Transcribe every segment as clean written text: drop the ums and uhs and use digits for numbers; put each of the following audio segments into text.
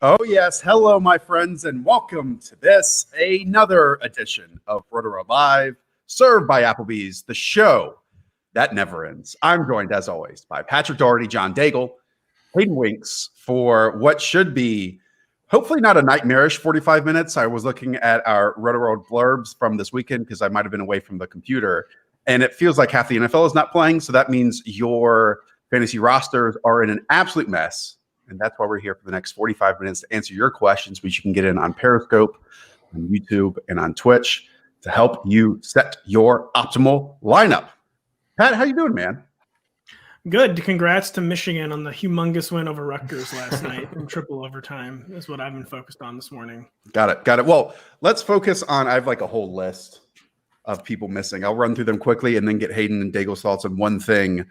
Oh, yes. Hello, my friends, and welcome to another edition of Rotoworld Live, served by Applebee's, the show that never ends. I'm joined, as always, by Patrick Doherty, John Daigle, Hayden Winks, for what should be hopefully not a nightmarish 45 minutes. I was looking at our Rotoworld blurbs from this weekend because I might have been away from the computer, and it feels like half the NFL is not playing, so that means your fantasy rosters are in an absolute mess. And that's why we're here for the next 45 minutes to answer your questions, which you can get in on Periscope, on YouTube, and on Twitch to help you set your optimal lineup. Pat, how you doing, man? Good. Congrats to Michigan on the humongous win over Rutgers last night in triple overtime is what I've been focused on this morning. Got it. Well, let's focus on, I have like a whole list of people missing. I'll run through them quickly and then get Hayden and Daigle's thoughts on one thing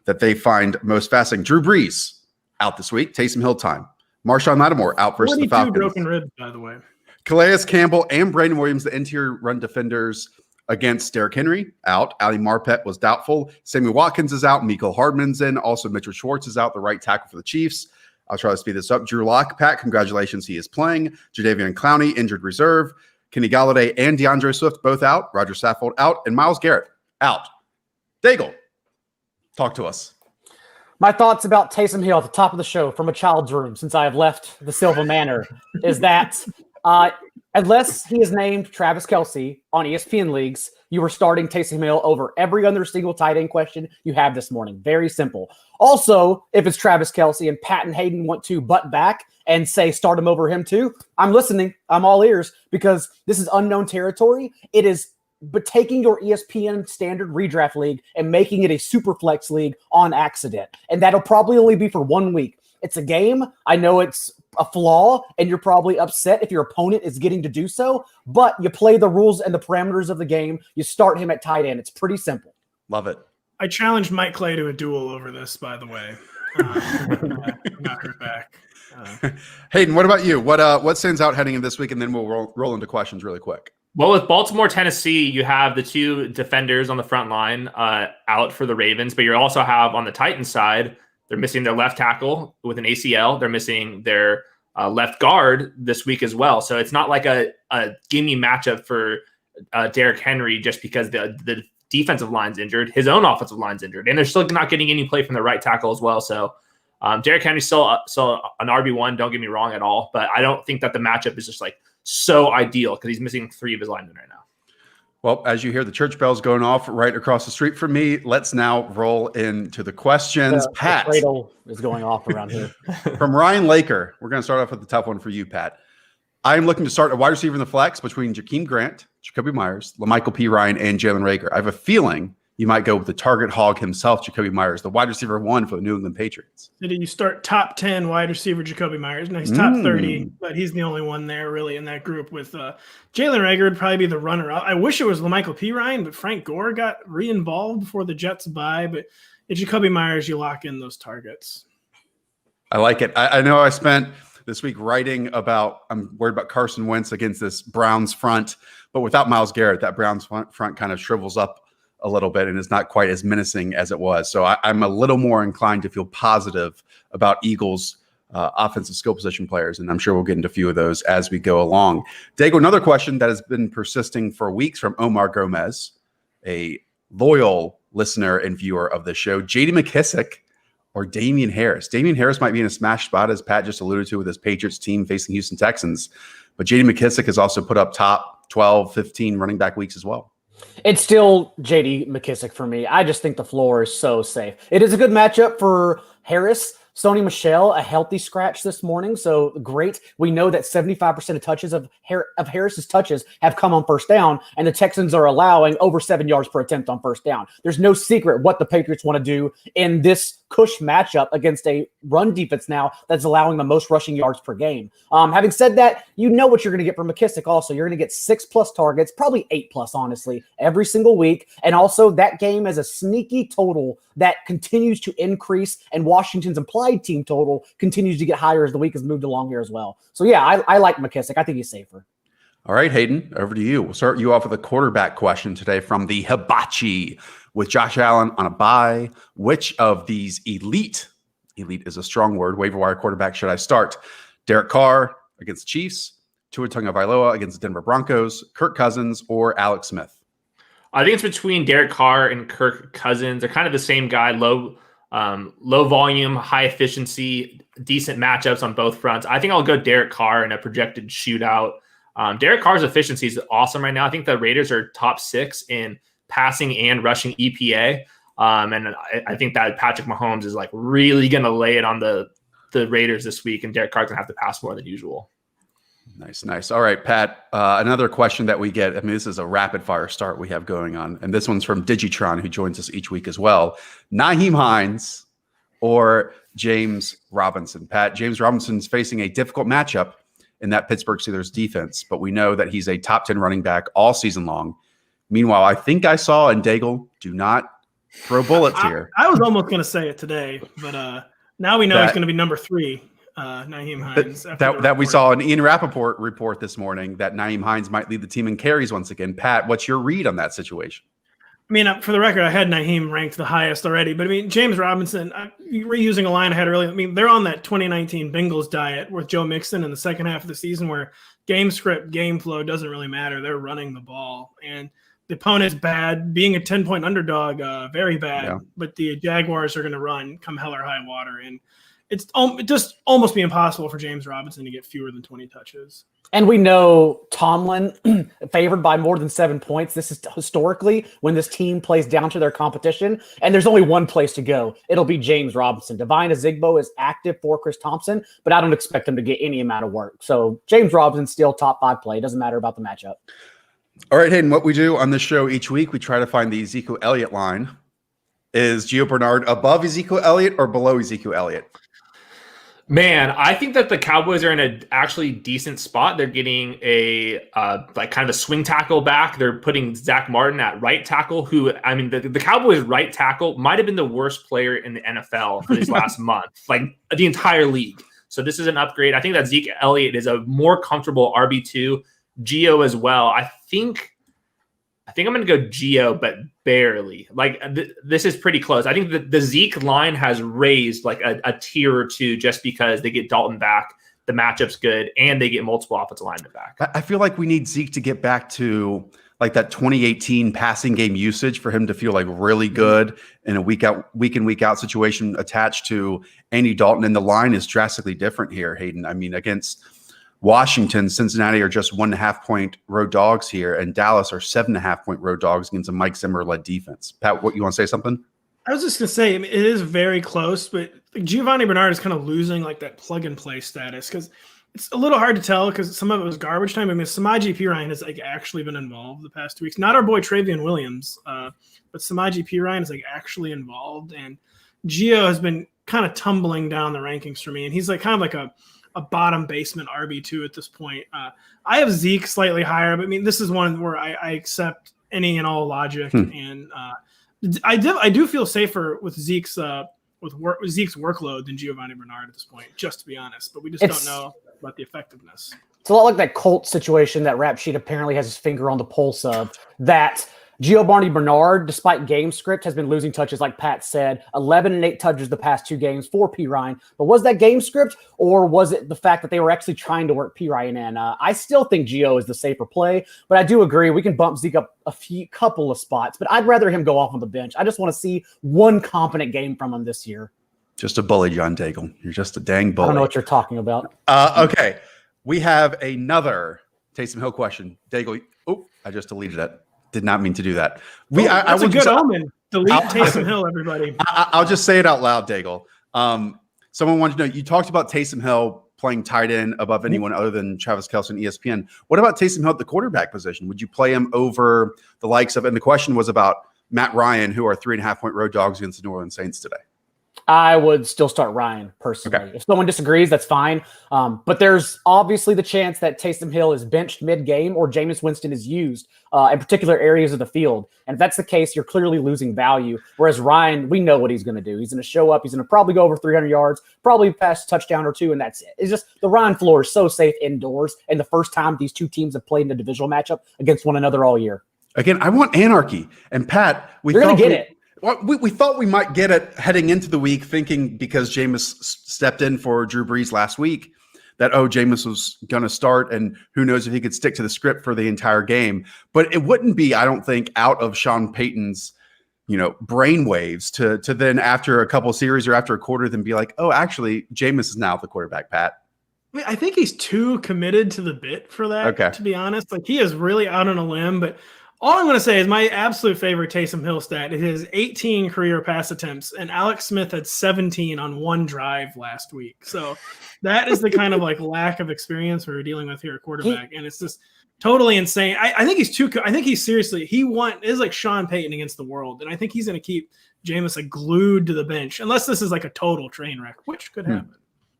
that they find most fascinating. Drew Brees out this week. Taysom Hill time. Marshawn Lattimore out versus the Falcons. Broken ribs, by the way. Calais Campbell and Brandon Williams, the interior run defenders against Derrick Henry, out. Ali Marpet was doubtful. Sammy Watkins is out. Mecole Hardman's in. Also, Mitchell Schwartz is out, the right tackle for the Chiefs. I'll try to speed this up. Drew Lock, Pat, congratulations. He is playing. Jadeveon Clowney, injured reserve. Kenny Galladay and DeAndre Swift both out. Roger Saffold out. And Myles Garrett out. Daigle, talk to us. My thoughts about Taysom Hill at the top of the show from a child's room since I have left the Silva Manor is that unless he is named Travis Kelce on ESPN leagues, you are starting Taysom Hill over every other single tight end question you have this morning. Very simple. Also, if it's Travis Kelce and Pat and Hayden want to butt back and say start him over him too, I'm listening. I'm all ears because this is unknown territory. It is but taking your ESPN standard redraft league and making it a super flex league on accident. And that'll probably only be for 1 week. It's a game. I know it's a flaw and you're probably upset if your opponent is getting to do so, but you play the rules and the parameters of the game. You start him at tight end. It's pretty simple. Love it. I challenged Mike Clay to a duel over this, by the way. Not heard back. Hayden, what about you? What stands out heading in this week? And then we'll roll into questions really quick. Well, with Baltimore, Tennessee, you have the two defenders on the front line out for the Ravens, but you also have on the Titans side, they're missing their left tackle with an ACL. They're missing their left guard this week as well. So it's not like a gimme matchup for Derrick Henry just because the defensive line's injured. His own offensive line's injured, and they're still not getting any play from the right tackle as well. So Derrick Henry's still an RB1, don't get me wrong at all, but I don't think that the matchup is just like so ideal because he's missing 3 of his linemen right now. Well, as you hear the church bells going off right across the street from me, let's now roll into the questions. Pat, the cradle is going off around here. From Ryan Laker, we're going to start off with the tough one for you, Pat. I am looking to start a wide receiver in the flex between Jakeem Grant, Jacoby Myers, LaMichael P. Ryan, and Jalen Reagor. I have a feeling you might go with the target hog himself, Jacoby Myers, the wide receiver 1 for the New England Patriots. Did you start top 10 wide receiver Jacoby Myers? No, he's top 30, but he's the only one there really in that group with Jalen Reagor would probably be the runner-up. I wish it was LaMichael P. Ryan, but Frank Gore got re-involved before the Jets bye. But at Jacoby Myers, you lock in those targets. I like it. I know I spent this week writing about I'm worried about Carson Wentz against this Browns front, but without Myles Garrett, that Browns front kind of shrivels up a little bit and is not quite as menacing as it was. So I'm a little more inclined to feel positive about Eagles offensive skill position players, and I'm sure we'll get into a few of those as we go along. Daigle, another question that has been persisting for weeks from Omar Gomez, a loyal listener and viewer of the show. J.D. McKissick or Damian Harris? Damian Harris might be in a smash spot, as Pat just alluded to, with his Patriots team facing Houston Texans. But J.D. McKissick has also put up top 12, 15 running back weeks as well. It's still J.D. McKissick for me. I just think the floor is so safe. It is a good matchup for Harris. Sony Michel, a healthy scratch this morning, so great. We know that 75% of touches of Harris's touches have come on first down, and the Texans are allowing over 7 yards per attempt on first down. There's no secret what the Patriots want to do in this cush matchup against a run defense now that's allowing the most rushing yards per game. Having said that, you know what you're going to get from McKissick also. You're going to get 6+ targets, probably 8+, honestly, every single week. And also that game is a sneaky total that continues to increase, and Washington's implied team total continues to get higher as the week has moved along here as well. So yeah, I like McKissick. I think he's safer. All right, Hayden, over to you. We'll start you off with a quarterback question today from the Hibachi. With Josh Allen on a bye, which of these elite is a strong word, waiver wire quarterback should I start? Derek Carr against the Chiefs, Tua Tagovailoa against the Denver Broncos, Kirk Cousins, or Alex Smith? I think it's between Derek Carr and Kirk Cousins. They're kind of the same guy, low volume, high efficiency, decent matchups on both fronts. I think I'll go Derek Carr in a projected shootout. Derek Carr's efficiency is awesome right now. I think the Raiders are top 6 in passing and rushing EPA. And I think that Patrick Mahomes is like really going to lay it on the Raiders this week, and Derek Carr's going to have to pass more than usual. Nice. All right, Pat, another question that we get. I mean, this is a rapid fire start we have going on. And this one's from Digitron, who joins us each week as well. Nyheim Hines or James Robinson? Pat, James Robinson's facing a difficult matchup in that Pittsburgh Steelers defense, but we know that he's a top 10 running back all season long. Meanwhile, I think I saw, and Daigle, do not throw bullets here. I was almost going to say it today, but now we know he's going to be number 3. Nyheim Hines. That we saw an Ian Rappaport report this morning that Nyheim Hines might lead the team in carries once again. Pat, what's your read on that situation? I mean, for the record, I had Nyheim ranked the highest already, but I mean, James Robinson, reusing a line I had earlier. I mean, they're on that 2019 Bengals diet with Joe Mixon in the second half of the season where game script, game flow doesn't really matter. They're running the ball, and the opponent's bad. Being a 10-point underdog, very bad, yeah. But the Jaguars are going to run come hell or high water, and it's just almost be impossible for James Robinson to get fewer than 20 touches. And we know Tomlin favored by more than 7 points. This is historically when this team plays down to their competition, and there's only one place to go. It'll be James Robinson. Divine Azigbo is active for Chris Thompson, but I don't expect him to get any amount of work. So James Robinson still top 5 play. It doesn't matter about the matchup. All right, Hayden, what we do on this show each week, we try to find the Zeke Elliott line. Is Gio Bernard above Ezekiel Elliott or below Ezekiel Elliott? Man, I think that the Cowboys are in a actually decent spot. They're getting a like kind of a swing tackle back. They're putting Zach Martin at right tackle, who, I mean, the Cowboys right tackle might have been the worst player in the NFL for this last month, like the entire league. So this is an upgrade. I think that Zeke Elliott is a more comfortable RB2. Gio as well. I think I'm going to go Gio, but barely. Like this is pretty close. I think the Zeke line has raised like a tier or two just because they get Dalton back, the matchup's good, and they get multiple offensive linemen back. I feel like we need Zeke to get back to like that 2018 passing game usage for him to feel like really good in a week in, week out situation attached to Andy Dalton. And the line is drastically different here, Hayden. I mean, against Washington, Cincinnati are just 1.5 point road dogs here, and Dallas are 7.5 point road dogs against a Mike Zimmer-led defense. Pat, what you want to say something? I was just going to say, I mean, it is very close, but Giovanni Bernard is kind of losing like that plug and play status because it's a little hard to tell because some of it was garbage time. I mean, Samaje Perine has like actually been involved the past 2 weeks. Not our boy Travion Williams, but Samaje Perine is like actually involved, and Gio has been kind of tumbling down the rankings for me, and he's like kind of like a bottom basement RB2 at this point. I have Zeke slightly higher, but I mean, this is one where I accept any and all logic. And I do feel safer with Zeke's workload than Giovanni Bernard at this point, just to be honest, but we just don't know about the effectiveness. It's a lot like that Colts situation that Rap Sheet apparently has his finger on the pulse of, that Giovanni Bernard, despite game script, has been losing touches, like Pat said, 11 and 8 touches the past 2 games for Perine. But was that game script, or was it the fact that they were actually trying to work Perine in? I still think Gio is the safer play, but I do agree we can bump Zeke up a couple of spots, but I'd rather him go off on the bench. I just want to see one competent game from him this year. Just a bully, John Daigle. You're just a dang bully. I don't know what you're talking about. Okay, we have another Taysom Hill question. Daigle, I just deleted it. Did not mean to do that. That's a good omen. Delete Taysom Hill, everybody. I'll just say it out loud, Daigle. Someone wanted to know, you talked about Taysom Hill playing tight end above anyone other than Travis Kelce and ESPN. What about Taysom Hill at the quarterback position? Would you play him over the likes of, and the question was about Matt Ryan, who are 3.5 point road dogs against the New Orleans Saints today? I would still start Ryan personally. Okay. If someone disagrees, that's fine. But there's obviously the chance that Taysom Hill is benched mid-game or Jameis Winston is used in particular areas of the field. And if that's the case, you're clearly losing value. Whereas Ryan, we know what he's going to do. He's going to show up. He's going to probably go over 300 yards, probably pass a touchdown or 2, and that's it. It's just the Ryan floor is so safe indoors. And the first time these two teams have played in a divisional matchup against one another all year. Again, I want anarchy. And Pat, you're going to get it. Well, we thought we might get it heading into the week, thinking because Jameis stepped in for Drew Brees last week that, Jameis was going to start and who knows if he could stick to the script for the entire game. But it wouldn't be, I don't think, out of Sean Payton's, brainwaves to then after a couple series or after a quarter, then be like, oh, actually, Jameis is now the quarterback, Pat. I think he's too committed to the bit for that, to be honest. Like, he is really out on a limb, but all I'm going to say is my absolute favorite Taysom Hill stat is his 18 career pass attempts, and Alex Smith had 17 on one drive last week. So that is the kind of like lack of experience we're dealing with here at quarterback, and it's just totally insane. I think he's I think he's seriously, is like Sean Payton against the world, and I think he's going to keep Jameis like glued to the bench, unless this is like a total train wreck, which could happen.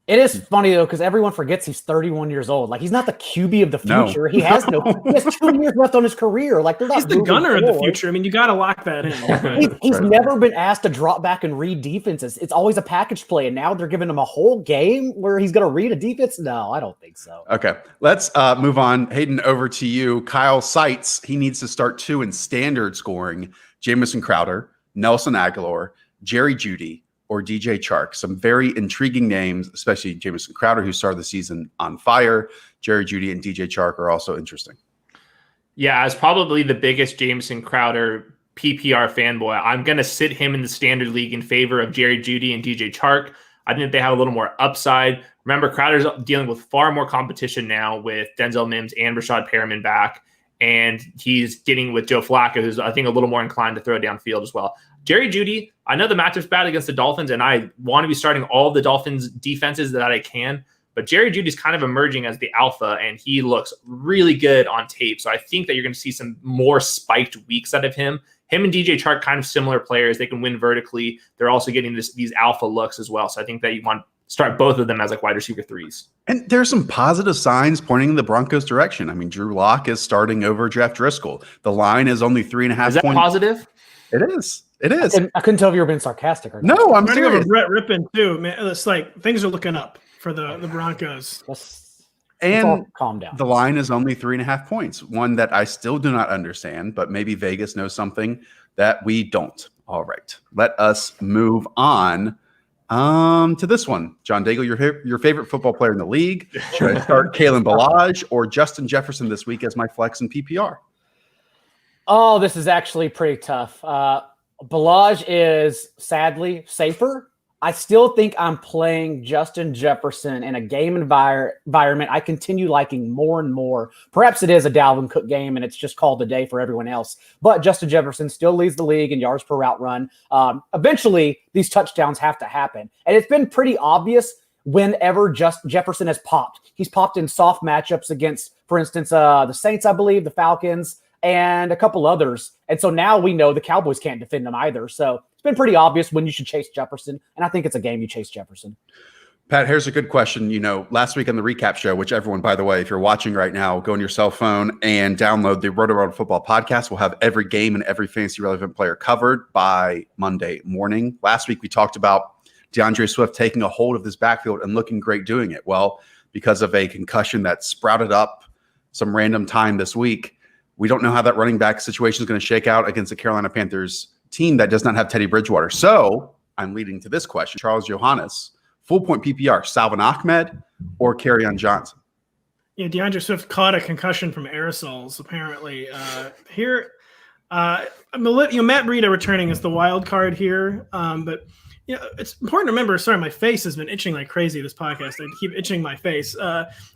It is funny though, because everyone forgets he's 31 years old. Like, he's not the QB of the future. He has 2 years left on his career. Like, they're not. He's the gunner of the future. I mean, you got to lock that in. He's never been asked to drop back and read defenses. It's always a package play, and now they're giving him a whole game where he's going to read a defense. No, I don't think so. Okay, let's move on. Hayden, over to you. Kyle cites he needs to start 2 in standard scoring: Jamison Crowder, Nelson Aguilar, Jerry Jeudy, or DJ Chark. Some very intriguing names, especially Jamison Crowder, who started the season on fire. Jerry Jeudy and DJ Chark are also interesting. Yeah, as probably the biggest Jamison Crowder PPR fanboy, I'm going to sit him in the standard league in favor of Jerry Jeudy and DJ Chark. I think they have a little more upside. Remember, Crowder's dealing with far more competition now with Denzel Mims and Rashad Perriman back, and he's getting with Joe Flacco, who's, I think, a little more inclined to throw downfield as well. Jerry Jeudy, I know the matchup's bad against the Dolphins, and I want to be starting all the Dolphins defenses that I can, but Jerry Jeudy's kind of emerging as the alpha, and he looks really good on tape. So I think that you're going to see some more spiked weeks out of him. Him and DJ Chark, kind of similar players. They can win vertically. They're also getting these alpha looks as well. So I think that you want to start both of them as like wide receiver 3s. And there's some positive signs pointing in the Broncos' direction. I mean, Drew Lock is starting over Jeff Driscoll. The line is only 3.5 points. Is that positive? It is. It is. I couldn't tell if you were being sarcastic or not. No, I'm serious. Brett Rippon too, man. It's like things are looking up for the Broncos. And calm down. The line is only 3.5 points. One that I still do not understand, but maybe Vegas knows something that we don't. All right, let us move on to this one. John Daigle, your favorite football player in the league. Should I start Kalen Ballage or Justin Jefferson this week as my flex in PPR? Oh, this is actually pretty tough. Ballage is sadly safer. I still think I'm playing Justin Jefferson in a game environment I continue liking more and more. Perhaps it is a Dalvin Cook game and it's just called a day for everyone else. But Justin Jefferson still leads the league in yards per route run. Eventually, these touchdowns have to happen. And it's been pretty obvious whenever Jefferson has popped. He's popped in soft matchups against, for instance, the Saints, I believe, the Falcons, and a couple others. And so now we know the Cowboys can't defend them either. So it's been pretty obvious when you should chase Jefferson. And I think it's a game you chase Jefferson. Pat, here's a good question. Last week on the recap show, which everyone, by the way, if you're watching right now, go on your cell phone and download the Rotoworld Football podcast. We'll have every game and every fantasy relevant player covered by Monday morning. Last week, we talked about DeAndre Swift taking a hold of this backfield and looking great doing it. Well, because of a concussion that sprouted up some random time this week, we don't know how that running back situation is going to shake out against the Carolina Panthers team that does not have Teddy Bridgewater. So I'm leading to this question. Charles Johannes, full point PPR, Salvon Ahmed or Kerryon Johnson? Yeah, DeAndre Swift caught a concussion from aerosols, apparently. Matt Breida returning is the wild card here. But it's important to remember, sorry, my face has been itching like crazy this podcast. I keep itching my face.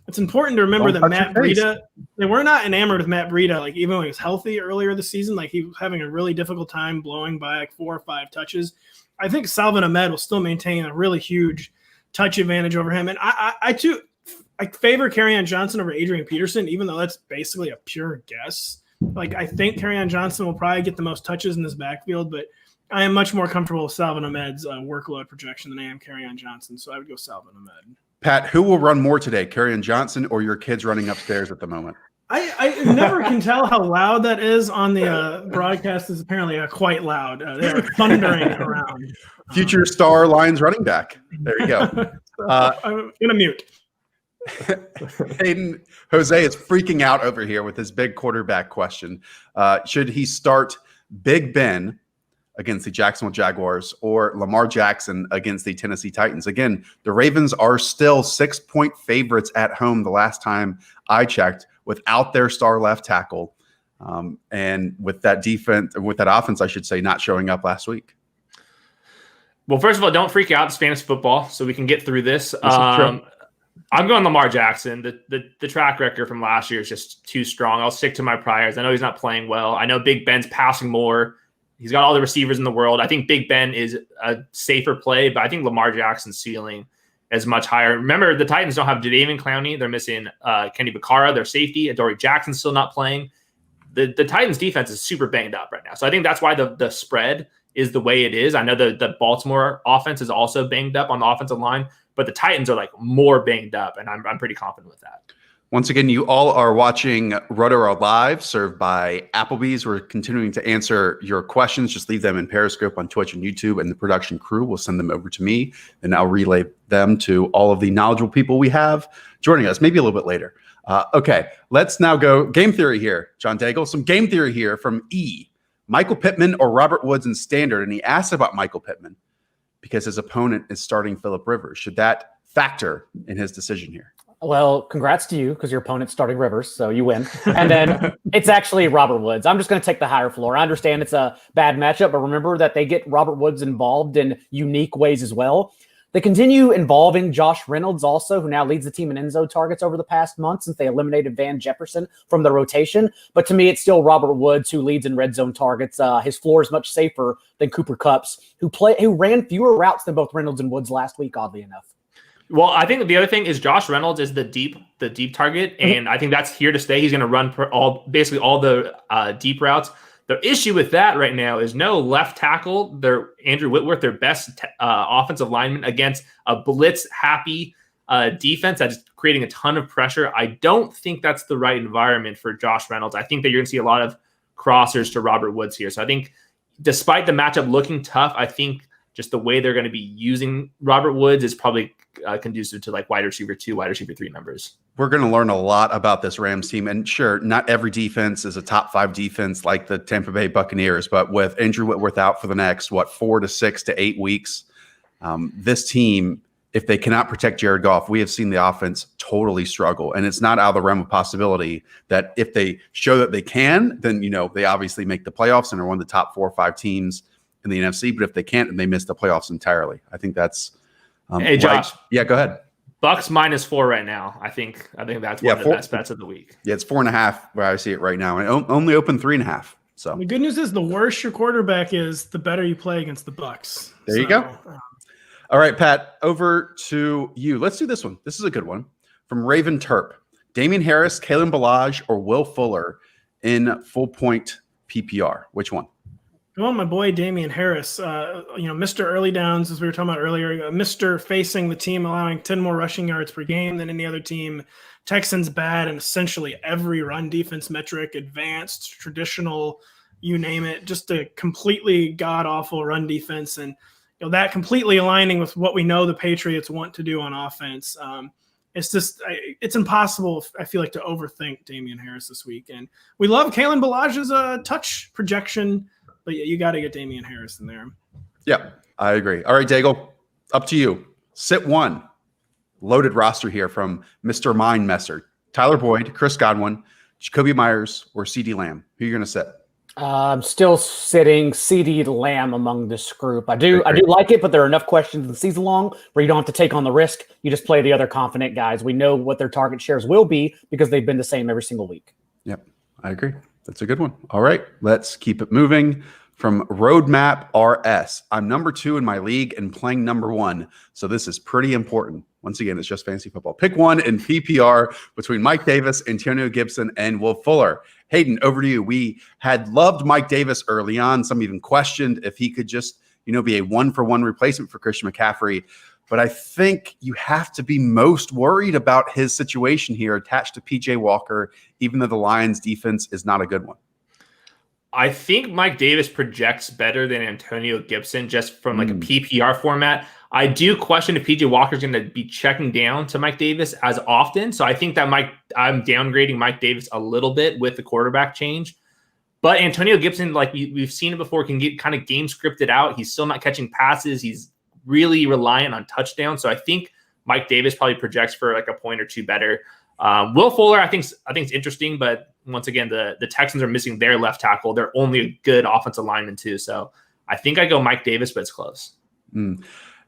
It's important to remember that Matt Breida, we're not enamored of Matt Breida, like even when he was healthy earlier this season, like he was having a really difficult time blowing by like 4 or 5 touches. I think Salvon Ahmed will still maintain a really huge touch advantage over him. And I favor Kerryon Johnson over Adrian Peterson, even though that's basically a pure guess. Like, I think Kerryon Johnson will probably get the most touches in this backfield, but I am much more comfortable with Salvon Ahmed's workload projection than I am Kerryon Johnson, so I would go Salvon Ahmed. Pat, who will run more today, Kerryon Johnson or your kids running upstairs at the moment? I never can tell how loud that is on the broadcast. Is apparently quite loud. They're thundering around. Future star Lions running back. There you go. I'm going to mute. Hayden, Jose is freaking out over here with his big quarterback question. Should he start Big Ben against the Jacksonville Jaguars or Lamar Jackson against the Tennessee Titans. Again, the Ravens are still 6-point favorites at home the last time I checked without their star left tackle. And with that offense, I should say, not showing up last week. Well, first of all, don't freak out. It's fantasy football, so we can get through this. I'm going Lamar Jackson. The track record from last year is just too strong. I'll stick to my priors. I know he's not playing well. I know Big Ben's passing more. He's got all the receivers in the world. I think Big Ben is a safer play, but I think Lamar Jackson's ceiling is much higher. Remember, the Titans don't have Jadeveon Clowney. They're missing Kenny Vaccaro, their safety. Adoree Jackson's still not playing. The Titans defense is super banged up right now. So I think that's why the spread is the way it is. I know the Baltimore offense is also banged up on the offensive line, but the Titans are like more banged up, and I'm pretty confident with that. Once again, you all are watching Rotoworld Live, served by Applebee's. We're continuing to answer your questions. Just leave them in Periscope on Twitch and YouTube, and the production crew will send them over to me, and I'll relay them to all of the knowledgeable people we have joining us, maybe a little bit later. Okay, let's now go game theory here, John Daigle. Some game theory here from E. Michael Pittman or Robert Woods in standard, and he asked about Michael Pittman because his opponent is starting Phillip Rivers. Should that factor in his decision here? Well, congrats to you because your opponent's starting Rivers, so you win. And then it's actually Robert Woods. I'm just going to take the higher floor. I understand it's a bad matchup, but remember that they get Robert Woods involved in unique ways as well. They continue involving Josh Reynolds also, who now leads the team in end zone targets over the past month since they eliminated Van Jefferson from the rotation. But to me, it's still Robert Woods who leads in red zone targets. His floor is much safer than Cooper Kupp's, who ran fewer routes than both Reynolds and Woods last week, oddly enough. Well, I think the other thing is Josh Reynolds is the deep target, and I think that's here to stay. He's going to run basically all the deep routes. The issue with that right now is no left tackle. They're Andrew Whitworth, their best offensive lineman, against a blitz-happy defense that is creating a ton of pressure. I don't think that's the right environment for Josh Reynolds. I think that you're going to see a lot of crossers to Robert Woods here. So I think despite the matchup looking tough, I think just the way they're going to be using Robert Woods is probably conducive to like wide receiver 2, wide receiver 3 numbers. We're going to learn a lot about this Rams team. And sure, not every defense is a top 5 defense like the Tampa Bay Buccaneers, but with Andrew Whitworth out for the next, 4 to 6 to 8 weeks, this team, if they cannot protect Jared Goff, we have seen the offense totally struggle. And it's not out of the realm of possibility that if they show that they can, then, they obviously make the playoffs and are one of the top 4 or 5 teams in the NFC. But if they can't, then they miss the playoffs entirely. I think that's hey, Josh. Right. Yeah, go ahead. Bucks -4 right now. I think that's one of the best bets of the week. Yeah, it's 4.5 where I see it right now, and only open 3.5. So the good news is the worse your quarterback is, the better you play against the Bucks. There you go. All right, Pat, over to you. Let's do this one. This is a good one from Raven Terp. Damian Harris, Kalen Ballage, or Will Fuller in full point PPR. Which one? Well, my boy Damian Harris, Mr. Early Downs, as we were talking about earlier, Mr. facing the team, allowing 10 more rushing yards per game than any other team. Texans bad in essentially every run defense metric, advanced, traditional, you name it, just a completely god-awful run defense. And that completely aligning with what we know the Patriots want to do on offense. It's impossible, I feel like, to overthink Damian Harris this week. And we love Kalen Ballage's touch projection, but yeah, you got to get Damian Harris in there. Yeah, I agree. All right, Daigle, up to you. Sit one. Loaded roster here from Mr. Mind Messer. Tyler Boyd, Chris Godwin, Jacoby Myers, or CeeDee Lamb. Who are you going to sit? I'm still sitting CeeDee Lamb among this group. I do like it, but there are enough questions in season long where you don't have to take on the risk. You just play the other confident guys. We know what their target shares will be because they've been the same every single week. Yep, I agree. That's a good one. All right, let's keep it moving. From Roadmap RS, I'm number 2 in my league and playing number 1. So this is pretty important. Once again, it's just fantasy football. Pick one in PPR between Mike Davis, Antonio Gibson, and Will Fuller. Hayden, over to you. We had loved Mike Davis early on. Some even questioned if he could just, be a 1-for-1 replacement for Christian McCaffrey. But I think you have to be most worried about his situation here attached to PJ Walker, even though the Lions defense is not a good one. I think Mike Davis projects better than Antonio Gibson just from like a PPR format. I do question if PJ Walker's going to be checking down to Mike Davis as often. So I think that I'm downgrading Mike Davis a little bit with the quarterback change. But Antonio Gibson, like we've seen it before, can get kind of game scripted out. He's still not catching passes. He's really reliant on touchdowns. So I think Mike Davis probably projects for like a point or two better. Will Fuller, I think it's interesting, but once again, the Texans are missing their left tackle. They're only a good offensive lineman too. So I think I go Mike Davis, but it's close.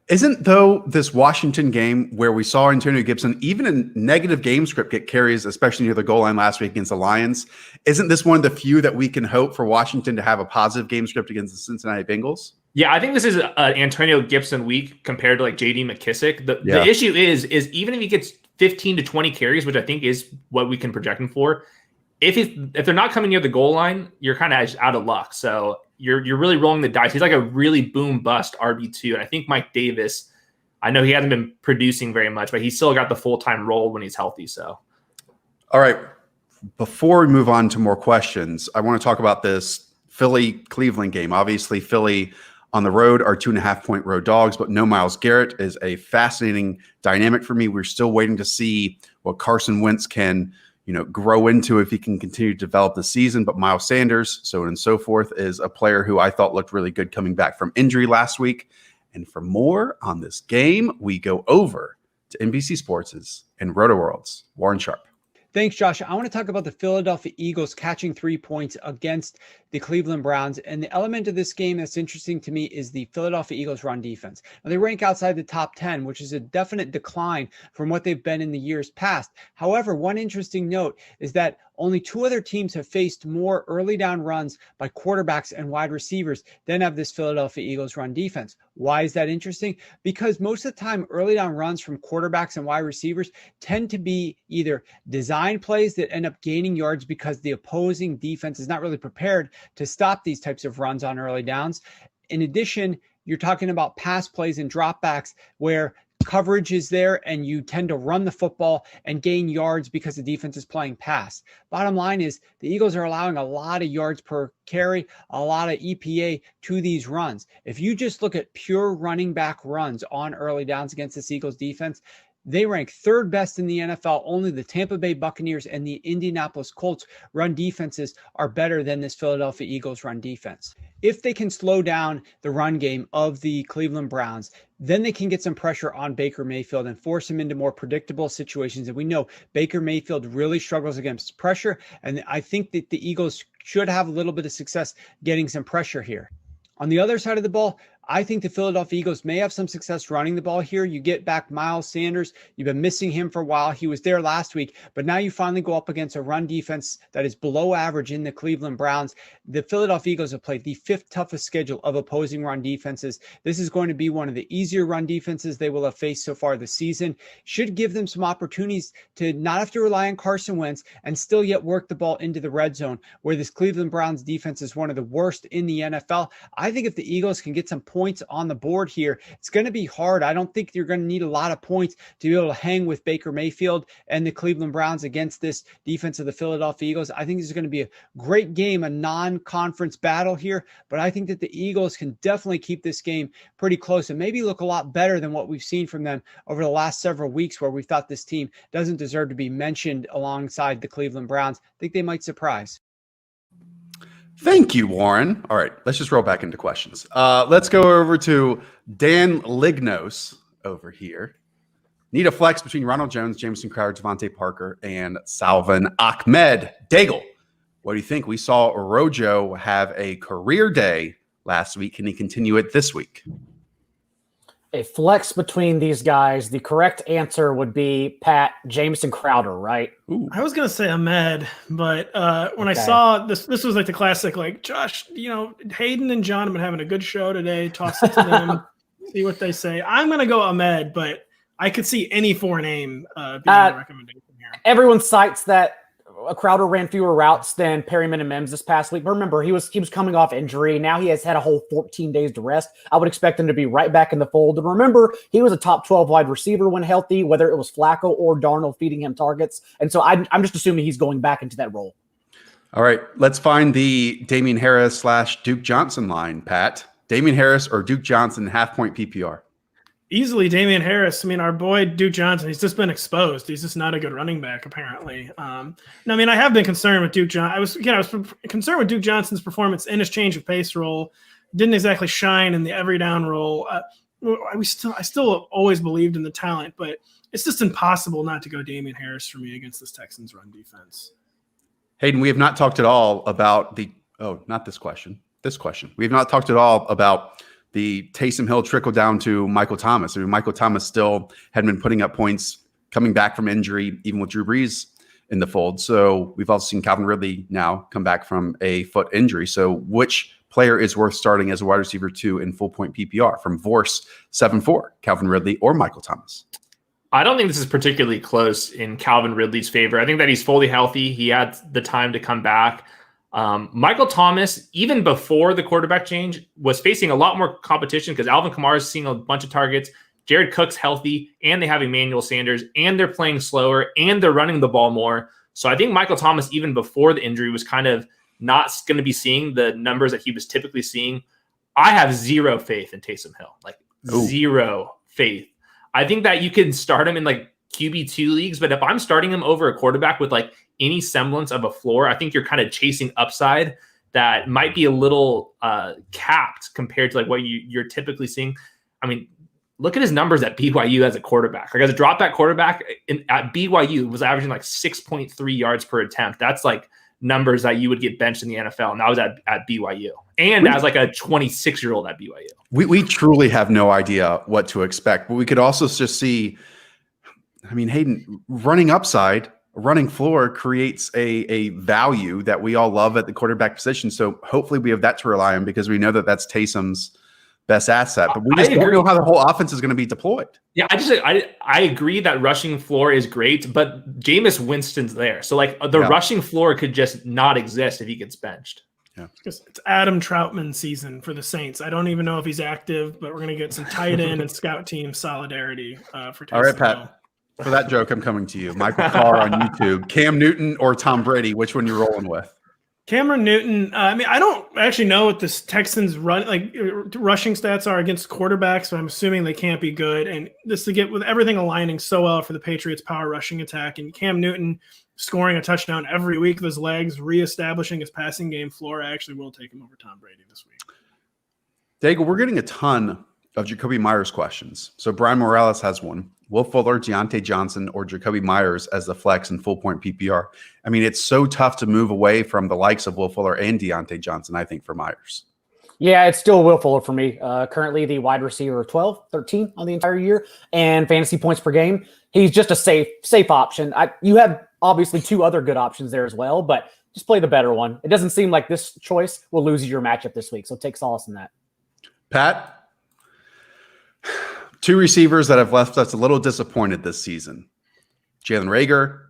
Isn't, though, this Washington game where we saw Antonio Gibson, even in negative game script, get carries, especially near the goal line last week against the Lions? Isn't this one of the few that we can hope for Washington to have a positive game script against the Cincinnati Bengals? Yeah, I think this is an Antonio Gibson week compared to like J.D. McKissick. The issue is even if he gets 15 to 20 carries, which I think is what we can project him for, if they're not coming near the goal line, you're kind of out of luck. So you're really rolling the dice. He's like a really boom bust RB2. And I think Mike Davis, I know he hasn't been producing very much, but he's still got the full-time role when he's healthy. So, all right. Before we move on to more questions, I want to talk about this Philly-Cleveland game. Obviously, Philly on the road are 2.5-point road dogs, but no Myles Garrett is a fascinating dynamic for me. We're still waiting to see what Carson Wentz can grow into if he can continue to develop the season. But Miles Sanders, so on and so forth, is a player who I thought looked really good coming back from injury last week. And for more on this game, we go over to NBC Sports' and Rotoworld's Warren Sharp. Thanks, Josh. I want to talk about the Philadelphia Eagles catching 3 points against the Cleveland Browns. And the element of this game that's interesting to me is the Philadelphia Eagles run defense. Now, they rank outside the top 10, which is a definite decline from what they've been in the years past. However, one interesting note is that only 2 other teams have faced more early down runs by quarterbacks and wide receivers than have this Philadelphia Eagles run defense. Why is that interesting? Because most of the time, early down runs from quarterbacks and wide receivers tend to be either design plays that end up gaining yards because the opposing defense is not really prepared to stop these types of runs on early downs. In addition, you're talking about pass plays and dropbacks where coverage is there and you tend to run the football and gain yards because the defense is playing pass. Bottom line is the Eagles are allowing a lot of yards per carry, a lot of EPA to these runs. If you just look at pure running back runs on early downs against this Eagles defense, they rank 3rd best in the NFL. Only the Tampa Bay Buccaneers and the Indianapolis Colts run defenses are better than this Philadelphia Eagles run defense. If they can slow down the run game of the Cleveland Browns, then they can get some pressure on Baker Mayfield and force him into more predictable situations. And we know Baker Mayfield really struggles against pressure. And I think that the Eagles should have a little bit of success getting some pressure here. On the other side of the ball, I think the Philadelphia Eagles may have some success running the ball here. You get back Miles Sanders. You've been missing him for a while. He was there last week, but now you finally go up against a run defense that is below average in the Cleveland Browns. The Philadelphia Eagles have played the 5th toughest schedule of opposing run defenses. This is going to be one of the easier run defenses they will have faced so far this season. Should give them some opportunities to not have to rely on Carson Wentz and still yet work the ball into the red zone, where this Cleveland Browns defense is one of the worst in the NFL. I think if the Eagles can get some points on the board here, it's going to be hard. I don't think you're going to need a lot of points to be able to hang with Baker Mayfield and the Cleveland Browns against this defense of the Philadelphia Eagles. I think this is going to be a great game, a non-conference battle here, but I think that the Eagles can definitely keep this game pretty close and maybe look a lot better than what we've seen from them over the last several weeks, where we thought this team doesn't deserve to be mentioned alongside the Cleveland Browns. I think they might surprise. Thank you, Warren. All right, let's just roll back into questions. Let's go over to Dan Lignos over here. Need a flex between Ronald Jones, Jameson Crowder, Devontae Parker, and Salvin Ahmed. Daigle, what do you think? We saw Rojo have a career day last week. Can he continue it this week? A flex between these guys. The correct answer would be Pat Jameson Crowder, right? Ooh. I was gonna say Ahmed, but when I saw this was like the classic, like Josh, Hayden and John have been having a good show today. Toss it to them, see what they say. I'm gonna go Ahmed, but I could see any 4 name being a recommendation here. Everyone cites that Crowder ran fewer routes than Perryman and Mims this past week. But remember, he was coming off injury. Now he has had a whole 14 days to rest. I would expect him to be right back in the fold. And remember, he was a top 12 wide receiver when healthy, whether it was Flacco or Darnold feeding him targets. And so I'm just assuming he's going back into that role. All right, let's find the Damian Harris / Duke Johnson line, Pat. Damian Harris or Duke Johnson, half-point PPR? Easily Damian Harris. I mean, our boy Duke Johnson, he's just been exposed. He's just not a good running back, apparently. No, I mean, I have been concerned with Duke Johnson. I was concerned with Duke Johnson's performance in his change of pace role. Didn't exactly shine in the every down role. I still always believed in the talent, but it's just impossible not to go Damian Harris for me against this Texans run defense. Hayden, we have not talked at all about not this question. This question. We have not talked at all about the Taysom Hill trickle down to Michael Thomas. I mean, Michael Thomas still hadn't been putting up points coming back from injury, even with Drew Brees in the fold. So we've also seen Calvin Ridley now come back from a foot injury. So which player is worth starting as a wide receiver 2 in full point PPR from Vorse 7-4, Calvin Ridley or Michael Thomas? I don't think this is particularly close in Calvin Ridley's favor. I think that he's fully healthy. He had the time to come back. Michael Thomas, even before the quarterback change, was facing a lot more competition because Alvin Kamara is seeing a bunch of targets. Jared Cook's healthy, and they have Emmanuel Sanders, and they're playing slower, and they're running the ball more. So I think Michael Thomas, even before the injury, was kind of not going to be seeing the numbers that he was typically seeing. I have zero faith in Taysom Hill, zero faith. I think that you can start him in QB2 leagues, but if I'm starting him over a quarterback with any semblance of a floor, I think you're kind of chasing upside that might be a little capped compared to what you're typically seeing. I mean, look at his numbers at BYU as a quarterback. As a drop back quarterback at BYU was averaging 6.3 yards per attempt. That's numbers that you would get benched in the NFL. And that was at BYU. And as a 26-year-old at BYU. We truly have no idea what to expect, but we could also just see, I mean, Hayden, running upside, running floor creates a value that we all love at the quarterback position. So hopefully we have that to rely on because we know that that's Taysom's best asset, but we just don't know how the whole offense is going to be deployed. Yeah, I agree that rushing floor is great, but Jameis Winston's there. So rushing floor could just not exist if he gets benched. Yeah. It's Adam Troutman season for the Saints. I don't even know if he's active, but we're going to get some tight end and scout team solidarity for Taysom. All right, Pat. For that joke, I'm coming to you. Michael Carr on YouTube. Cam Newton or Tom Brady? Which one you rolling with? Cameron Newton. I mean, I don't actually know what this Texans rushing stats are against quarterbacks, so I'm assuming they can't be good. And just to get with everything aligning so well for the Patriots' power rushing attack, and Cam Newton scoring a touchdown every week with his legs, reestablishing his passing game floor, I actually will take him over Tom Brady this week. Dago, we're getting a ton of Jacoby Myers questions. So Brian Morales has one. Will Fuller, Deontay Johnson, or Jacoby Myers as the flex in full point PPR? I mean, it's so tough to move away from the likes of Will Fuller and Deontay Johnson, I think, for Myers. Yeah, it's still Will Fuller for me. Currently the wide receiver 12, 13 on the entire year, and fantasy points per game. He's just a safe option. You have obviously 2 other good options there as well, but just play the better one. It doesn't seem like this choice will lose you your matchup this week, so take solace in that. Pat? 2 receivers that have left us a little disappointed this season. Jalen Reagor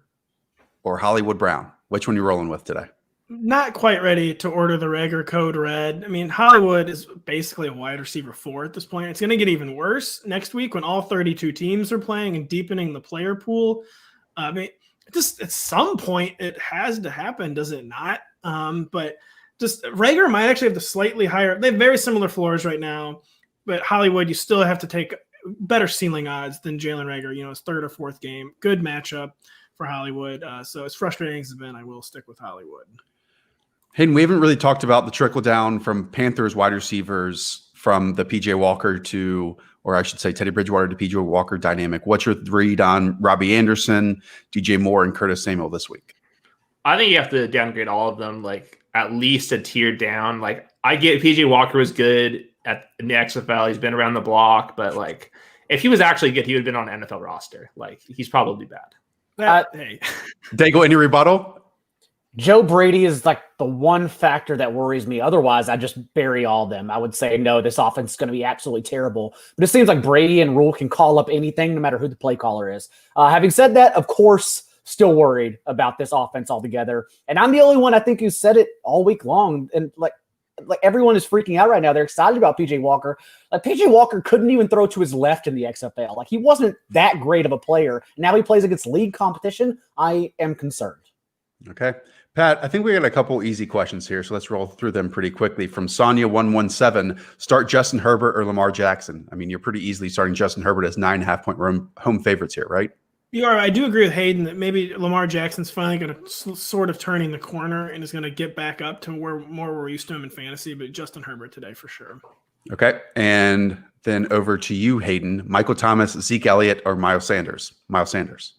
or Hollywood Brown. Which one are you rolling with today? Not quite ready to order the Reagor code red. I mean, Hollywood is basically a wide receiver 4 at this point. It's going to get even worse next week when all 32 teams are playing and deepening the player pool. I mean, just at some point it has to happen, does it not? But just Reagor might actually have the slightly higher. They have very similar floors right now, but Hollywood, you still have to take better ceiling odds than Jalen Reagor, his 3rd or 4th game. Good matchup for Hollywood. So as frustrating as it's been, I will stick with Hollywood. Hayden, we haven't really talked about the trickle down from Panthers wide receivers from the PJ Walker to, or I should say Teddy Bridgewater to PJ Walker dynamic. What's your read on Robbie Anderson, DJ Moore, and Curtis Samuel this week? I think you have to downgrade all of them, at least a tier down. I get PJ Walker was good in the XFL. He's been around the block, but if he was actually good, he would have been on an NFL roster. He's probably bad. Hey, Dago, any rebuttal? Joe Brady is the one factor that worries me. Otherwise, I just bury all of them. I would say, no, this offense is going to be absolutely terrible. But it seems like Brady and Rule can call up anything, no matter who the play caller is. Having said that, of course, still worried about this offense altogether. And I'm the only one, I think, who said it all week long. And everyone is freaking out right now. They're excited about PJ Walker. PJ Walker couldn't even throw to his left in the XFL. He wasn't that great of a player. Now he plays against league competition. I am concerned. Okay. Pat, I think we got a couple easy questions here, so let's roll through them pretty quickly. From Sonia117, start Justin Herbert or Lamar Jackson? I mean, you're pretty easily starting Justin Herbert as 9.5-point home favorites here, right? You are. I do agree with Hayden that maybe Lamar Jackson's finally going to sort of turning the corner and is going to get back up to where we're used to him in fantasy, but Justin Herbert today for sure. Okay. And then over to you, Hayden. Michael Thomas, Zeke Elliott, or Miles Sanders? Miles Sanders.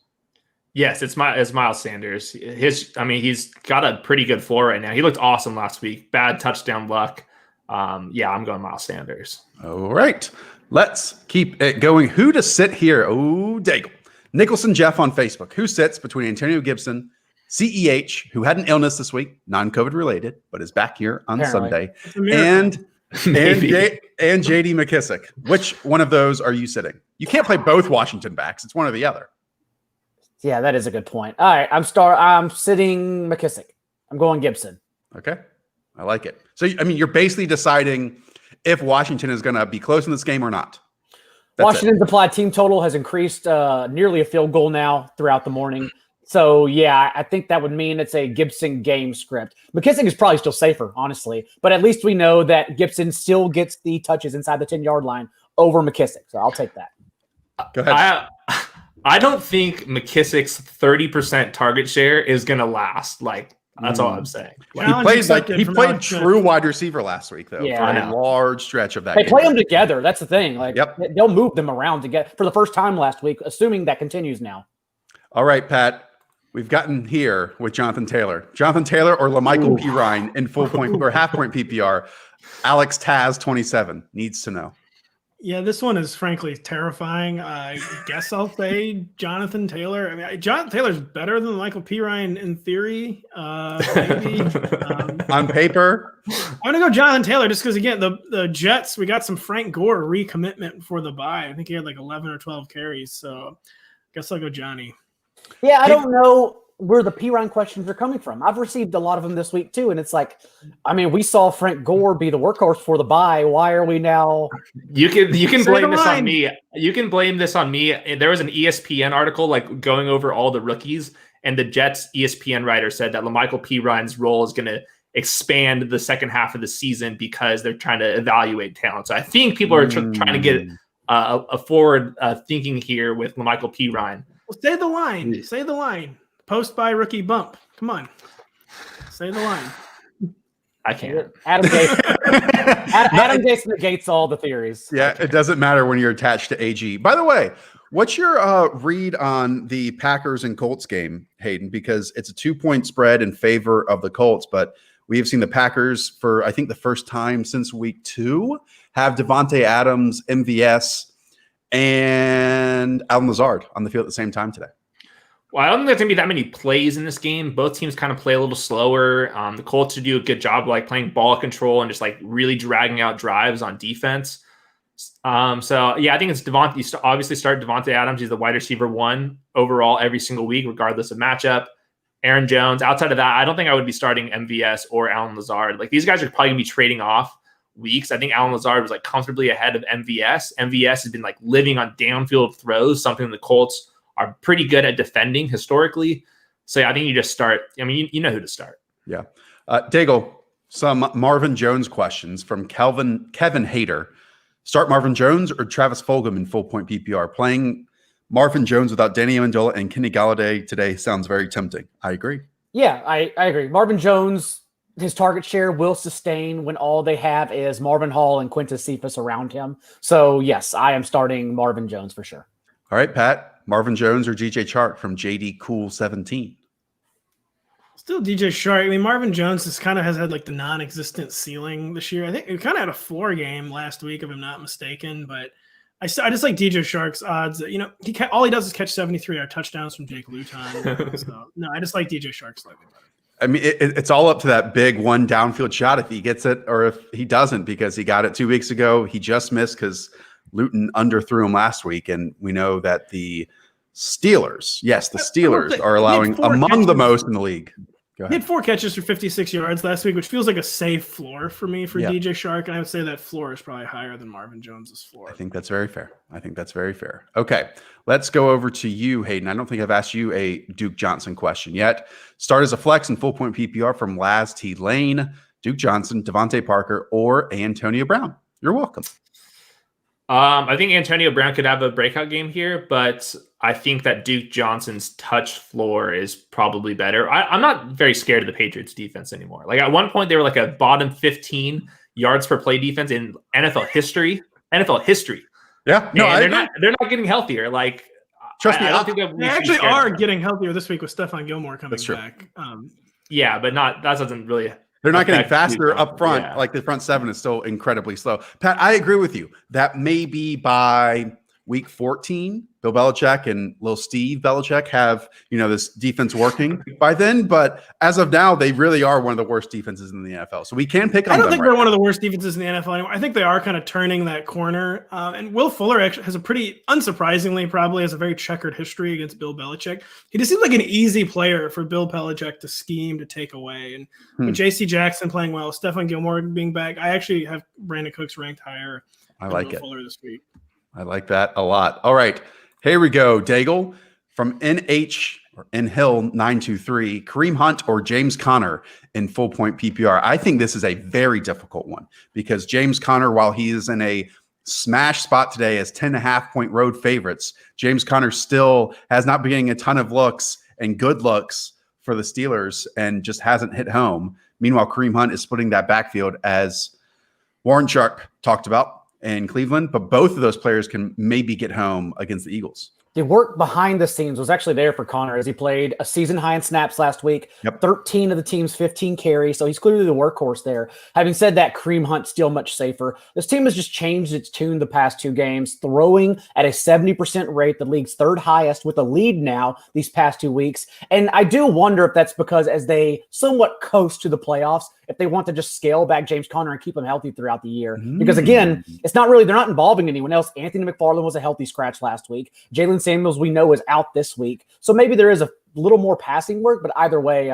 Yes, it's Miles Sanders. He's got a pretty good floor right now. He looked awesome last week. Bad touchdown luck. I'm going Miles Sanders. All right. Let's keep it going. Who to sit here? Oh, Daigle. Nicholson Jeff on Facebook. Who sits between Antonio Gibson, CEH, who had an illness this week, non-COVID related, but is back here on Sunday, and JD McKissick? Which one of those are you sitting? You can't play both Washington backs. It's one or the other. Yeah, that is a good point. All right, I'm sitting McKissick. I'm going Gibson. Okay, I like it. So, I mean, you're basically deciding if Washington is going to be close in this game or not. Washington's applied team total has increased nearly a field goal now throughout the morning. So, yeah, I think that would mean it's a Gibson game script. McKissick is probably still safer, honestly. But at least we know that Gibson still gets the touches inside the 10-yard line over McKissick. So I'll take that. Go ahead. I don't think McKissick's 30% target share is going to last. That's all I'm saying. He played true wide receiver last week, though, for a large stretch of that game. They play them together. That's the thing. Yep. They'll move them around for the first time last week, assuming that continues now. All right, Pat. We've gotten here with Jonathan Taylor. Jonathan Taylor or LaMichael P. Ryan in full point or half point PPR. Alex Taz 27 needs to know. Yeah, this one is frankly terrifying. I guess I'll say Jonathan Taylor. I mean, Jonathan Taylor's better than Michael P. Ryan in theory. Maybe. On paper. I'm going to go Jonathan Taylor just because, again, the Jets, we got some Frank Gore recommitment for the bye. I think he had 11 or 12 carries. So I guess I'll go Johnny. Yeah, I don't know where the P. Ryan questions are coming from. I've received a lot of them this week too, and it's we saw Frank Gore be the workhorse for the bye. Why are we now? You can blame this on me. You can blame this on me. There was an ESPN article going over all the rookies, and the Jets ESPN writer said that LaMichael P. Ryan's role is going to expand the second half of the season because they're trying to evaluate talent. So I think people are trying to get a forward thinking here with LaMichael P. Ryan. Well, say the line. Say the line. Post by rookie bump. Come on. Say the line. I can't. Adam Gase negates all the theories. Yeah, it doesn't matter when you're attached to AG. By the way, what's your read on the Packers and Colts game, Hayden? Because it's a 2-point spread in favor of the Colts, but we have seen the Packers for, I think, the first time since week 2 have Devontae Adams, MVS, and Allen Lazard on the field at the same time today. Well, I don't think there's going to be that many plays in this game. Both teams kind of play a little slower. The Colts do a good job playing ball control and just really dragging out drives on defense. I think it's Devontae. You obviously start Devontae Adams. He's the wide receiver 1 overall every single week, regardless of matchup. Aaron Jones. Outside of that, I don't think I would be starting MVS or Allen Lazard. These guys are probably going to be trading off weeks. I think Allen Lazard was comfortably ahead of MVS. MVS has been living on downfield throws, something the Colts are pretty good at defending historically. So I think you just start. I mean, you know who to start. Yeah. Daigle, some Marvin Jones questions from Kevin Hayter. Start Marvin Jones or Travis Fulgham in full point PPR? Playing Marvin Jones without Danny Amendola and Kenny Galladay today sounds very tempting. I agree. Yeah, I agree. Marvin Jones, his target share will sustain when all they have is Marvin Hall and Quintus Cephas around him. So yes, I am starting Marvin Jones for sure. All right, Pat. Marvin Jones or DJ Chark from JD Cool 17? Still DJ Chark. I mean, Marvin Jones has had the non-existent ceiling this year. I think he kind of had a floor game last week, if I'm not mistaken. But I just like DJ Shark's odds. All he does is catch 73-yard touchdowns from Jake Luton. So no, I just like DJ Shark slightly better. I mean, it's all up to that big one downfield shot if he gets it or if he doesn't, because he got it 2 weeks ago. He just missed because Luton underthrew him last week, and we know that the Steelers, are allowing among the most in the league. Go He ahead. had 4 catches for 56 yards last week, which feels like a safe floor for me for Yeah. DJ Shark. And I would say that floor is probably higher than Marvin Jones's floor. I think that's very fair. Okay, let's go over to you, Hayden. I don't think I've asked you a Duke Johnson question yet. Start as a flex in full point PPR from Laz T. Lane, Duke Johnson, Devontae Parker, or Antonio Brown. You're welcome. I think Antonio Brown could have a breakout game here, but I think that Duke Johnson's touch floor is probably better. I'm not very scared of the Patriots defense anymore. Like at one point, they were like a bottom 15 yards per play defense in NFL history. Yeah, no, they're not getting healthier. Like, trust me, I don't think that They actually are getting healthier this week with Stephon Gilmore coming back. Yeah, but that doesn't really. They're not getting faster up front. Yeah. Like the front seven is still incredibly slow. Pat, I agree with you. That may be by week 14, Bill Belichick and little Steve Belichick have, this defense working by then. But as of now, they really are one of the worst defenses in the NFL. So we can pick on them. I don't think they're one of the worst defenses in the NFL anymore. I think they are kind of turning that corner. And Will Fuller actually has a pretty, unsurprisingly, probably has a very checkered history against Bill Belichick. He just seems like an easy player for Bill Belichick to scheme, to take away. And with J.C. Jackson playing well, Stephon Gilmore being back, I actually have Brandon Cooks ranked higher than Will Fuller this week. I like that a lot. All right. Here we go. Daigle from NH or Hill 923, Kareem Hunt or James Conner in full point PPR. I think this is a very difficult one because James Conner, while he is in a smash spot today as 10.5 point road favorites, James Conner still has not been getting a ton of looks and good looks for the Steelers and just hasn't hit home. Meanwhile, Kareem Hunt is splitting that backfield as Warren Sharp talked about in Cleveland, but both of those players can maybe get home against the Eagles. The work behind the scenes was actually there for Connor as he played a season high in snaps last week, 13 of the team's 15 carries. So he's clearly the workhorse there. Having said that, Kareem Hunt's still much safer. This team has just changed its tune the past 2 games, throwing at a 70% rate, the league's 3rd highest with a lead now these past 2 weeks. And I do wonder if that's because as they somewhat coast to the playoffs, if they want to just scale back James Conner and keep him healthy throughout the year. Because again, they're not involving anyone else. Anthony McFarland was a healthy scratch last week. Jalen Samuels, we know, is out this week. So maybe there is a little more passing work, but either way,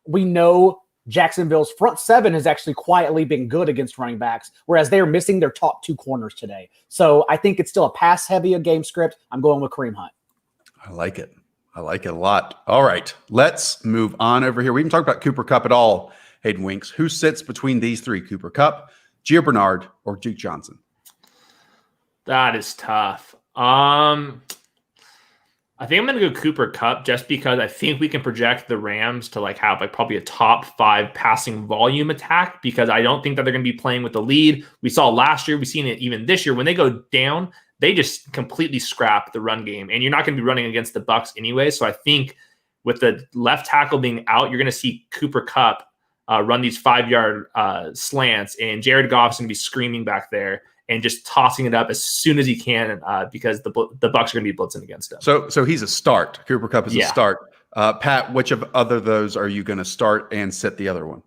we know Jacksonville's front 7 has actually quietly been good against running backs, whereas they're missing their top 2 corners today. So I think it's still a pass-heavy game script. I'm going with Kareem Hunt. I like it a lot. All right, let's move on over here. We haven't talked about Cooper Kupp at all, Hayden Winks. Who sits between these 3, Cooper Kupp, Gio Bernard, or Duke Johnson? That is tough. I think I'm going to go Cooper Kupp just because I think we can project the Rams to have probably a top 5 passing volume attack because I don't think that they're going to be playing with the lead. We saw last year, we've seen it even this year. When they go down, they just completely scrap the run game, and you're not going to be running against the Bucs anyway. So I think with the left tackle being out, you're going to see Cooper Kupp run these 5-yard slants, and Jared Goff's going to be screaming back there and just tossing it up as soon as he can because the Bucs are going to be blitzing against him. So he's a start. Cooper Kupp is a start. Pat, which of other those are you going to start and sit the other one?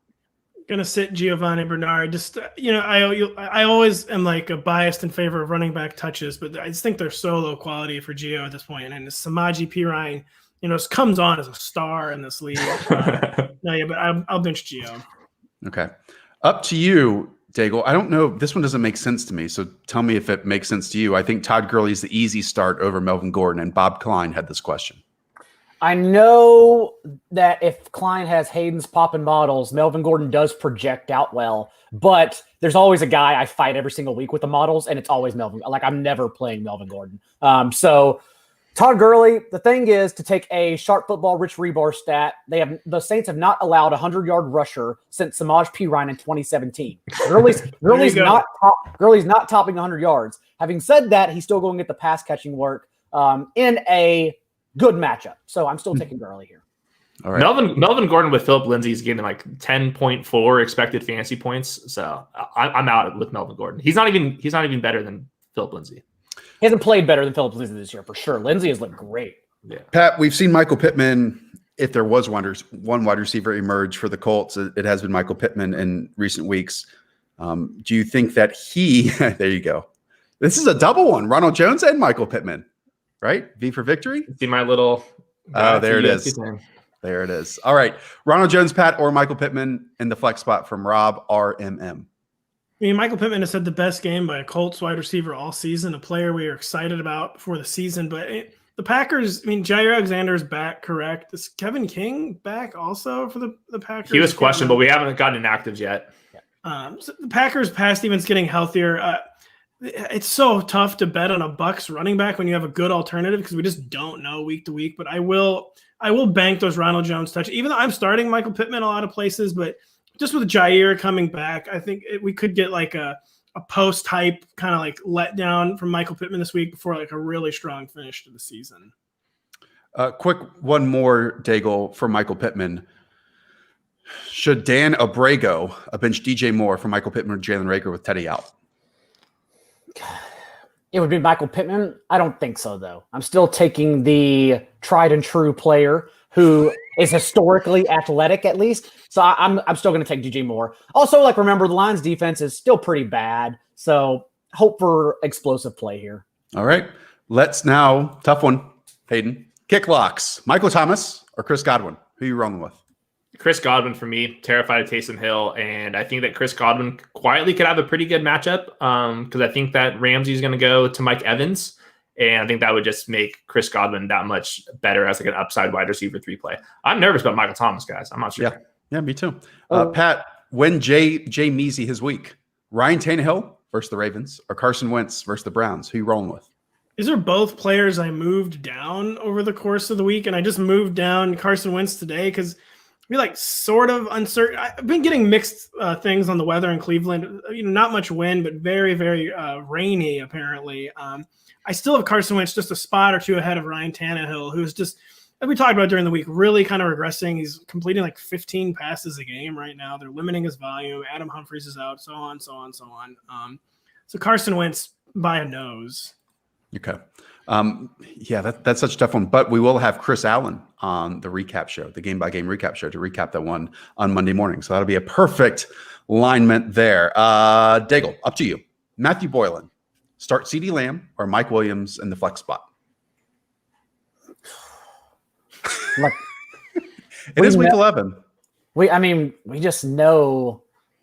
Going to sit Giovanni Bernard. Just, I always am biased in favor of running back touches, but I just think they're so low quality for Gio at this point. And Samaje Perine, comes on as a star in this league. But I'll bench Gio. Okay. Up to you, Daigle. I don't know. This one doesn't make sense to me. So tell me if it makes sense to you. I think Todd Gurley is the easy start over Melvin Gordon, and Bob Klein had this question. I know that if Klein has Hayden's popping models, Melvin Gordon does project out well, but there's always a guy I fight every single week with the models, and it's always Melvin. I'm never playing Melvin Gordon. So Todd Gurley, the thing is to take a Sharp Football Rich Rebar stat. The Saints have not allowed a 100-yard rusher since Samaje Perine in 2017. Gurley's not topping 100 yards. Having said that, he's still going to get the pass catching work in a good matchup. So I'm still taking Gurley here. All right. Melvin Gordon with Philip Lindsay is getting 10.4 expected fantasy points. So I'm out with Melvin Gordon. He's not even better than Philip Lindsay. He hasn't played better than Philip Lindsay this year for sure. Lindsay has looked great. Yeah. Pat, we've seen Michael Pittman. If there was one wide receiver emerge for the Colts, it has been Michael Pittman in recent weeks. Do you think that there you go. This is a double one. Ronald Jones and Michael Pittman, right? V for victory. See my little. Oh, there it is. There it is. All right. Ronald Jones, Pat, or Michael Pittman in the flex spot from Rob RMM. I mean, Michael Pittman has had the best game by a Colts wide receiver all season, a player we are excited about before the season. But the Packers, I mean, Jair Alexander's back, correct? Is Kevin King back also for the Packers? He was questioned, but we haven't gotten inactives yet. So the Packers' pass defense getting healthier. It's so tough to bet on a Bucs running back when you have a good alternative because we just don't know week to week. But I will bank those Ronald Jones touch, even though I'm starting Michael Pittman a lot of places. But just with Jair coming back, I think we could get like a post-hype kind of like letdown from Michael Pittman this week before like a really strong finish to the season. Quick one more, Daigle, for Michael Pittman. Should Dan Abrego bench DJ Moore for Michael Pittman or Jalen Reagor with Teddy out? It would be Michael Pittman. I don't think so, though. I'm still taking the tried and true player who is historically athletic, at least. So I'm still going to take DJ Moore. Also, like, remember, the Lions defense is still pretty bad. So hope for explosive play here. All right. Let's now, tough one, Hayden. Kick locks. Michael Thomas or Chris Godwin? Who are you rolling with? Chris Godwin for me, terrified of Taysom Hill. And I think that Chris Godwin quietly could have a pretty good matchup because I think that Ramsey's going to go to Mike Evans. And I think that would just make Chris Godwin that much better as like an upside wide receiver 3 play. I'm nervous about Michael Thomas, guys. I'm not sure. Yeah, me too. Pat, when Jay Measy his week, Ryan Tannehill versus the Ravens or Carson Wentz versus the Browns? Who are you rolling with? These are both players I moved down over the course of the week, and I just moved down Carson Wentz today because we're like sort of uncertain. I've been getting mixed things on the weather in Cleveland. Not much wind, but very, very rainy apparently. I still have Carson Wentz just a spot or two ahead of Ryan Tannehill, who's just, like we talked about during the week, really kind of regressing. He's completing like 15 passes a game right now. They're limiting his volume. Adam Humphries is out, so on. So Carson Wentz by a nose. Okay. That's such a tough one. But we will have Chris Allen on the recap show, the game-by-game recap show, to recap that one on Monday morning. So that'll be a perfect alignment there. Daigle, up to you. Matthew Boylan, start CeeDee Lamb or Mike Williams in the flex spot? It is week 11. We just know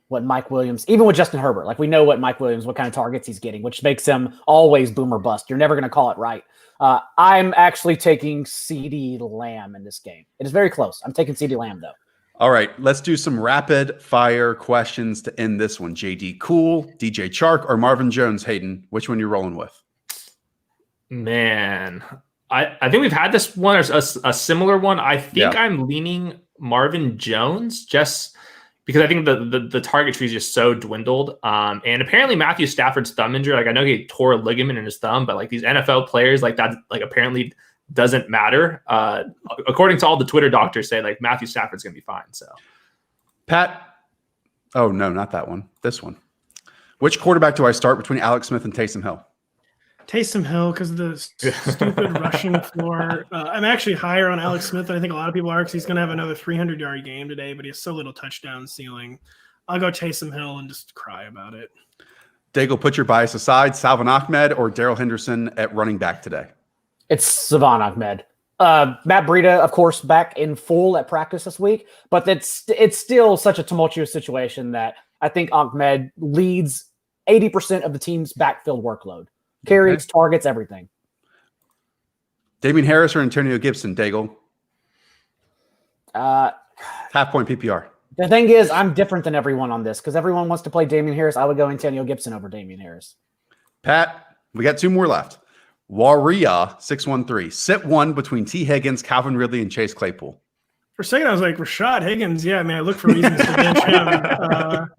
what Mike Williams, even with Justin Herbert, like we know what kind of targets he's getting, which makes him always boom or bust. You're never going to call it right. I'm actually taking CeeDee Lamb in this game. It is very close. I'm taking CeeDee Lamb, though. All right, let's do some rapid fire questions to end this one. JD Cool, DJ Chark, or Marvin Jones, Hayden? Which one are you rolling with? Man, I think we've had this one, a similar one. I think I'm leaning Marvin Jones just because I think the target tree is just so dwindled. And apparently Matthew Stafford's thumb injury, like I know he tore a ligament in his thumb, but like these NFL players like that, like apparently doesn't matter. According to all the Twitter doctors say like Matthew Stafford's going to be fine. So Pat, oh no, not that one. This one. Which quarterback do I start between Alex Smith and Taysom Hill? Taysom Hill because of the stupid rushing floor. I'm actually higher on Alex Smith than I think a lot of people are because he's going to have another 300-yard game today, but he has so little touchdown ceiling. I'll go Taysom Hill and just cry about it. Daigle, put your bias aside. Salvon Ahmed or Darrell Henderson at running back today? It's Savon Ahmed. Matt Breida, of course, back in full at practice this week, but it's still such a tumultuous situation that I think Ahmed leads 80% of the team's backfield workload. Carries, targets, everything. Damian Harris or Antonio Gibson, Daigle? Half-point PPR. The thing is, I'm different than everyone on this because everyone wants to play Damian Harris. I would go Antonio Gibson over Damian Harris. Pat, we got 2 more left. Waria 613. Sit one between T. Higgins, Calvin Ridley, and Chase Claypool. For a second, I was like, Rashad Higgins. Yeah, I look for reasons to bench him.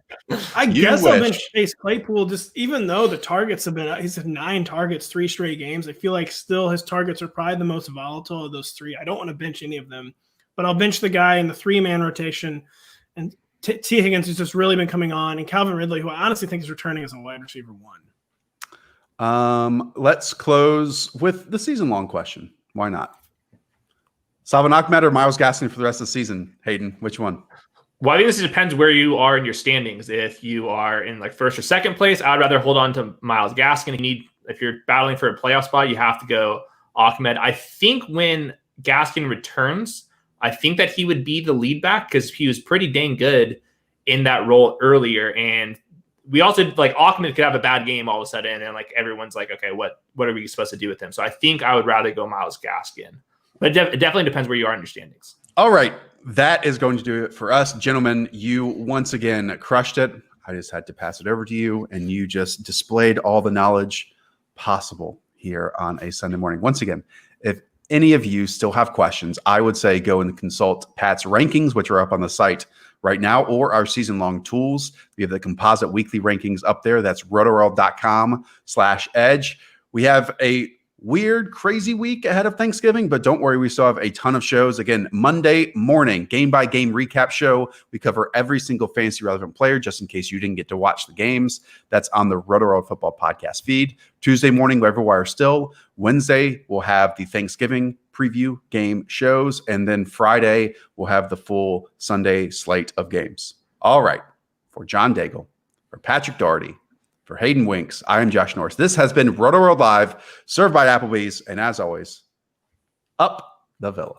I guess I'll bench Chase Claypool just even though the targets have been – he's had 9 targets, 3 straight games. I feel like still his targets are probably the most volatile of those 3. I don't want to bench any of them. But I'll bench the guy in the 3-man rotation. And T. Higgins has just really been coming on. And Calvin Ridley, who I honestly think is returning as a wide receiver 1. Let's close with the season-long question. Why not? Salvon Ahmed or Myles Gaskin for the rest of the season, Hayden? Which one? Well, I think this depends where you are in your standings. If you are in like first or second place, I'd rather hold on to Myles Gaskin. If you're battling for a playoff spot, you have to go Ahmed. I think when Gaskin returns, I think that he would be the lead back because he was pretty dang good in that role earlier. And we also like Auckman could have a bad game all of a sudden, and like everyone's like, okay, what are we supposed to do with him? So I think I would rather go Myles Gaskin, but it definitely depends where you are in your standings. All right, that is going to do it for us, gentlemen. You once again crushed it. I just had to pass it over to you, and you just displayed all the knowledge possible here on a Sunday morning. Once again, if any of you still have questions, I would say go and consult Pat's rankings, which are up on the site right now, or our season-long tools. We have the composite weekly rankings up there. That's rotoworld.com/edge. We have a weird, crazy week ahead of Thanksgiving, but don't worry, we still have a ton of shows. Again, Monday morning, game-by-game recap show. We cover every single fantasy-relevant player, just in case you didn't get to watch the games. That's on the Rotoworld Football podcast feed. Tuesday morning, waiver wire still. Wednesday, we'll have the Thanksgiving preview game shows. And then Friday, we'll have the full Sunday slate of games. All right. For John Daigle, for Patrick Doherty, for Hayden Winks, I am Josh Norris. This has been Rotoworld Live, served by Applebee's. And as always, up the villa.